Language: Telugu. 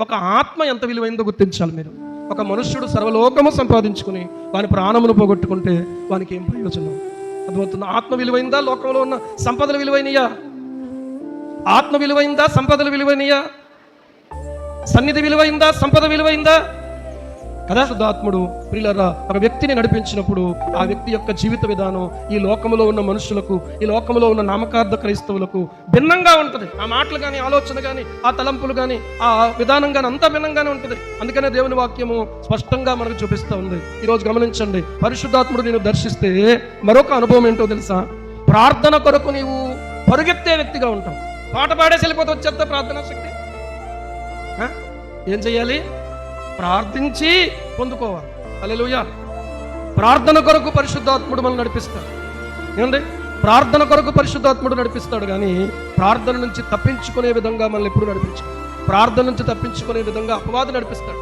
ఒక ఆత్మ ఎంత విలువైందో గుర్తించాలి మీరు. ఒక మనుష్యుడు సర్వలోకము సంపాదించుకుని వాని ప్రాణమును పోగొట్టుకుంటే వానికి ఏం ప్రయోజనం? అర్థమవుతుంది? ఆత్మ విలువైందా? లోకంలో ఉన్న సంపదలు విలువైనయా? ఆత్మ విలువైందా? సంపదలు విలువైనయా? సన్నిధి విలువైందా? సంపద విలువైందా? కదా. శుద్ధాత్ముడు ప్రియులారా ఒక వ్యక్తిని నడిపించినప్పుడు ఆ వ్యక్తి యొక్క జీవిత విధానం ఈ లోకంలో ఉన్న మనుషులకు, ఈ లోకంలో ఉన్న నామకార్థ క్రైస్తవులకు భిన్నంగా ఉంటుంది. ఆ మాటలు కానీ, ఆలోచన కానీ, ఆ తలంపులు కానీ, ఆ విధానం కానీ అంతా భిన్నంగానే ఉంటుంది. అందుకనే దేవుని వాక్యము స్పష్టంగా మనకు చూపిస్తూ ఉంది. ఈరోజు గమనించండి, పరిశుద్ధాత్ముడు నేను దర్శిస్తే మరొక అనుభవం ఏంటో తెలుసా? ప్రార్థన కొరకు నీవు పరుగెత్తే వ్యక్తిగా ఉంటావు. పాట పాడేసి వెళ్ళిపోతే వచ్చేస్తా ప్రార్థనా శక్తి. ఏం చెయ్యాలి? ప్రార్థించి పొందుకోవాలి. హల్లెలూయా. ప్రార్థన కొరకు పరిశుద్ధాత్ముడు మనల్ని నడిపిస్తాడు. ఏమండి? ప్రార్థన కొరకు పరిశుద్ధాత్ముడు నడిపిస్తాడు, కానీ ప్రార్థన నుంచి తప్పించుకునే విధంగా మనల్ని ఎప్పుడు నడిపించాడు? ప్రార్థన నుంచి తప్పించుకునే విధంగా అపవాది నడిపిస్తాడు.